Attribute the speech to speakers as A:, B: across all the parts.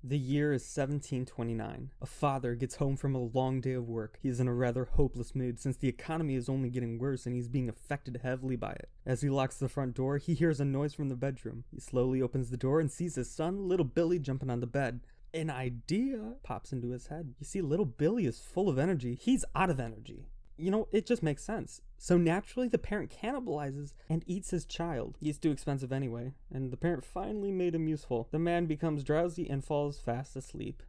A: The year is 1729. A father gets home from a long day of work. He is in a rather hopeless mood since the economy is only getting worse and he's being affected heavily by it. As he locks the front door, he hears a noise from the bedroom. He slowly opens the door and sees his son, little Billy, jumping on the bed. An idea pops into his head. You see, little Billy is full of energy. He's out of energy. It just makes sense. So naturally, the parent cannibalizes and eats his child. He's too expensive anyway, and the parent finally made him useful. The man becomes drowsy and falls fast asleep.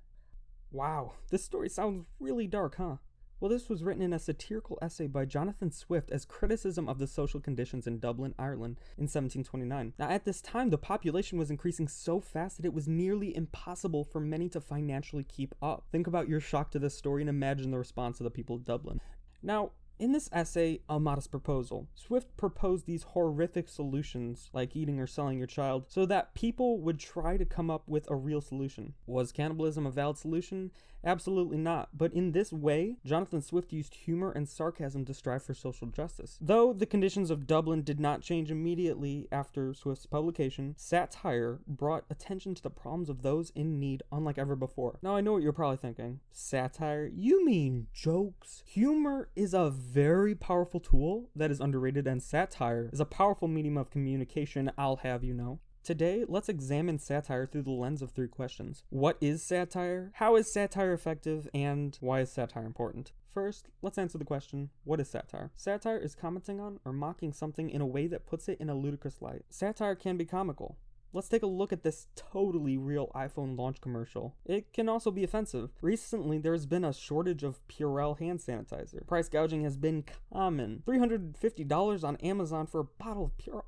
A: Wow, this story sounds really dark, huh? Well, this was written in a satirical essay by Jonathan Swift as criticism of the social conditions in Dublin, Ireland in 1729. Now, at this time, the population was increasing so fast that it was nearly impossible for many to financially keep up. Think about your shock to this story and imagine the response of the people of Dublin. Now, in this essay, A Modest Proposal, Swift proposed these horrific solutions, like eating or selling your child, so that people would try to come up with a real solution. Was cannibalism a valid solution? Absolutely not. But in this way, Jonathan Swift used humor and sarcasm to strive for social justice. Though the conditions of Dublin did not change immediately after Swift's publication, satire brought attention to the problems of those in need unlike ever before. Now I know what you're probably thinking. Satire? You mean jokes? Humor is a very powerful tool that is underrated, and satire is a powerful medium of communication, I'll have you know. Today, let's examine satire through the lens of 3 questions. What is satire? How is satire effective? And why is satire important? First, let's answer the question, what is satire? Satire is commenting on or mocking something in a way that puts it in a ludicrous light. Satire can be comical. Let's take a look at this totally real iPhone launch commercial. It can also be offensive. Recently, there's been a shortage of Purell hand sanitizer. Price gouging has been common. $350 on Amazon for a bottle of Purell.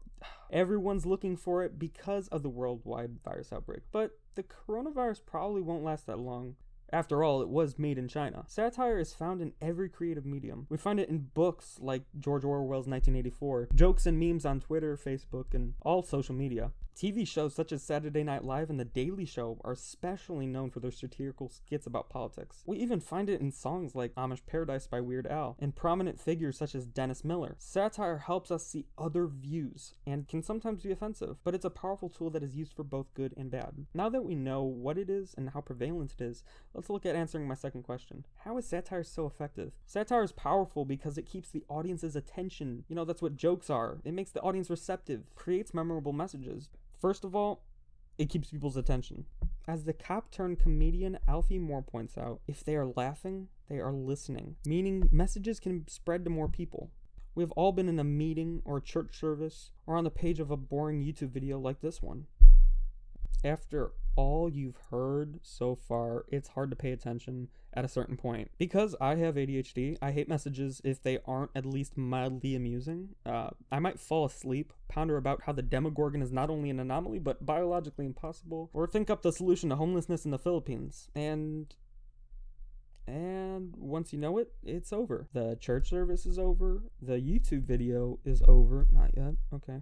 A: Everyone's looking for it because of the worldwide virus outbreak. But the coronavirus probably won't last that long. After all, it was made in China. Satire is found in every creative medium. We find it in books like George Orwell's 1984, jokes and memes on Twitter, Facebook, and all social media. TV shows such as Saturday Night Live and The Daily Show are especially known for their satirical skits about politics. We even find it in songs like Amish Paradise by Weird Al, and prominent figures such as Dennis Miller. Satire helps us see other views, and can sometimes be offensive, but it's a powerful tool that is used for both good and bad. Now that we know what it is and how prevalent it is, let's look at answering my second question. How is satire so effective? Satire is powerful because it keeps the audience's attention. That's what jokes are. It makes the audience receptive, creates memorable messages. First of all, it keeps people's attention. As the cop-turned-comedian Alfie Moore points out, if they are laughing, they are listening, meaning messages can spread to more people. We have all been in a meeting or a church service or on the page of a boring YouTube video like this one. After all you've heard so far, it's hard to pay attention at a certain point. Because I have ADHD, I hate messages if they aren't at least mildly amusing. I might fall asleep, ponder about how the Demogorgon is not only an anomaly, but biologically impossible, or think up the solution to homelessness in the Philippines. And once you know it, it's over. The church service is over. The YouTube video is over. Not yet. Okay.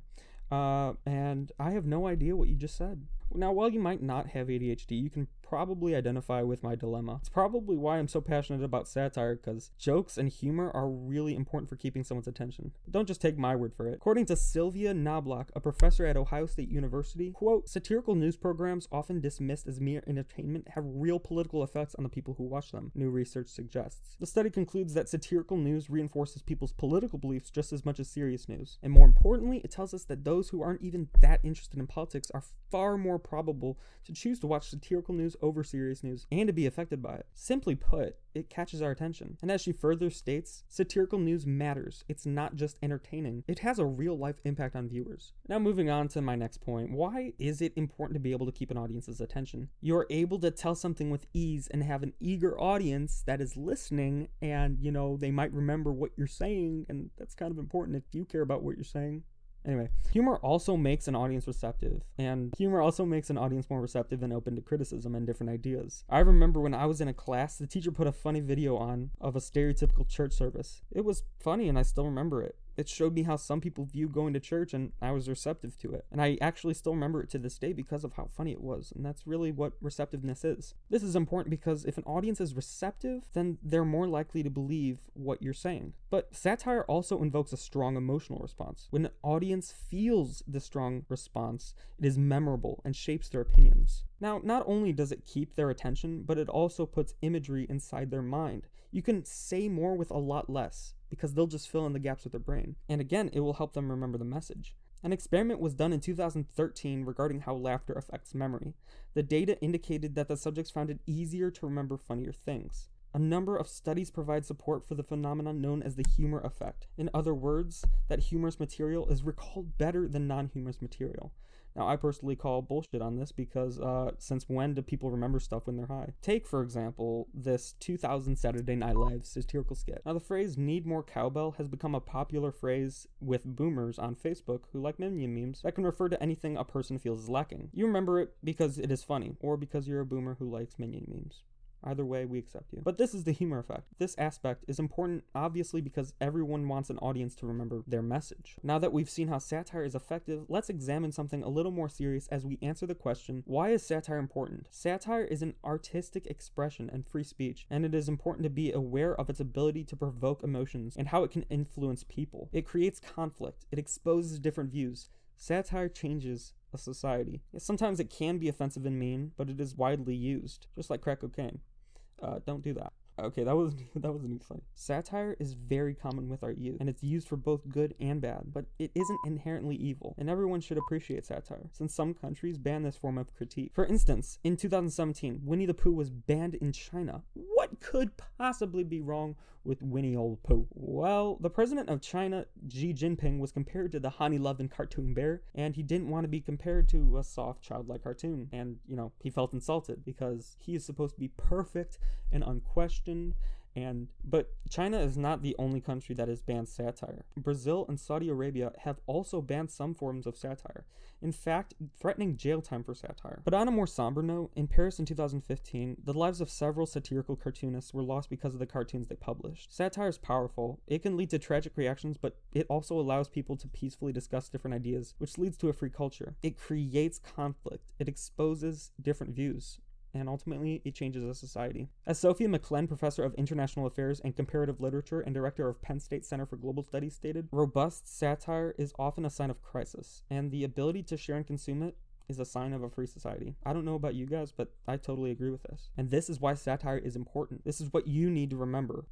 A: And I have no idea what you just said. Now, while you might not have ADHD, you can probably identify with my dilemma. It's probably why I'm so passionate about satire, because jokes and humor are really important for keeping someone's attention. Don't just take my word for it. According to Sylvia Knobloch, a professor at Ohio State University, quote, satirical news programs, often dismissed as mere entertainment, have real political effects on the people who watch them, new research suggests. The study concludes that satirical news reinforces people's political beliefs just as much as serious news. And more importantly, it tells us that those who aren't even that interested in politics are far more probable to choose to watch satirical news over serious news and to be affected by it. Simply put, it catches our attention. And as she further states, satirical news matters. It's not just entertaining. It has a real life impact on viewers. Now moving on to my next point. Why is it important to be able to keep an audience's attention? You're able to tell something with ease and have an eager audience that is listening, and they might remember what you're saying, and that's kind of important if you care about what you're saying. Anyway, humor also makes an audience receptive, and humor also makes an audience more receptive and open to criticism and different ideas. I remember when I was in a class, the teacher put a funny video on of a stereotypical church service. It was funny, and I still remember it. It showed me how some people view going to church, and I was receptive to it. And I actually still remember it to this day because of how funny it was, and that's really what receptiveness is. This is important because if an audience is receptive, then they're more likely to believe what you're saying. But satire also invokes a strong emotional response. When an audience feels the strong response, it is memorable and shapes their opinions. Now, not only does it keep their attention, but it also puts imagery inside their mind. You can say more with a lot less, because they'll just fill in the gaps with their brain. And again, it will help them remember the message. An experiment was done in 2013 regarding how laughter affects memory. The data indicated that the subjects found it easier to remember funnier things. A number of studies provide support for the phenomenon known as the humor effect. In other words, that humorous material is recalled better than non-humorous material. Now, I personally call bullshit on this because since when do people remember stuff when they're high? Take, for example, this 2000 Saturday Night Live satirical skit. Now, the phrase "need more cowbell" has become a popular phrase with boomers on Facebook who like minion memes that can refer to anything a person feels is lacking. You remember it because it is funny, or because you're a boomer who likes minion memes. Either way, we accept you. But this is the humor effect. This aspect is important, obviously, because everyone wants an audience to remember their message. Now that we've seen how satire is effective, let's examine something a little more serious as we answer the question, why is satire important? Satire is an artistic expression and free speech, and it is important to be aware of its ability to provoke emotions and how it can influence people. It creates conflict. It exposes different views. Satire changes a society. Sometimes it can be offensive and mean, but it is widely used, just like crack cocaine. Don't do that. Okay, that wasn't even funny. Satire is very common with our youth, and it's used for both good and bad, but it isn't inherently evil, and everyone should appreciate satire, since some countries ban this form of critique. For instance, in 2017, Winnie the Pooh was banned in China. What could possibly be wrong with Winnie old Pooh? Well, the president of China, Xi Jinping, was compared to the honey-loving cartoon bear, and he didn't want to be compared to a soft, childlike cartoon, and, he felt insulted, because he is supposed to be perfect and unquestioned. But China is not the only country that has banned satire. Brazil and Saudi Arabia have also banned some forms of satire, in fact, threatening jail time for satire. But on a more somber note, in Paris in 2015, the lives of several satirical cartoonists were lost because of the cartoons they published. Satire is powerful. It can lead to tragic reactions, but it also allows people to peacefully discuss different ideas, which leads to a free culture. It creates conflict. It exposes different views, and ultimately, it changes a society. As Sophia McClenn, professor of international affairs and comparative literature and director of Penn State Center for Global Studies, stated, robust satire is often a sign of crisis, and the ability to share and consume it is a sign of a free society. I don't know about you guys, but I totally agree with this. And this is why satire is important. This is what you need to remember.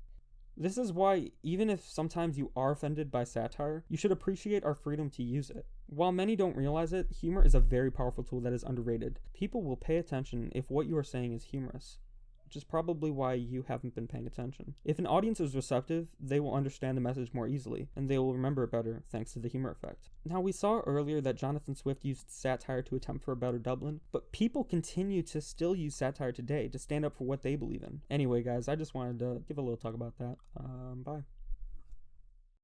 A: This is why, even if sometimes you are offended by satire, you should appreciate our freedom to use it. While many don't realize it, humor is a very powerful tool that is underrated. People will pay attention if what you are saying is humorous, which is probably why you haven't been paying attention. If an audience is receptive, they will understand the message more easily, and they will remember it better thanks to the humor effect. Now, we saw earlier that Jonathan Swift used satire to attempt for a better Dublin, but people continue to still use satire today to stand up for what they believe in. Anyway, guys, I just wanted to give a little talk about that. Bye.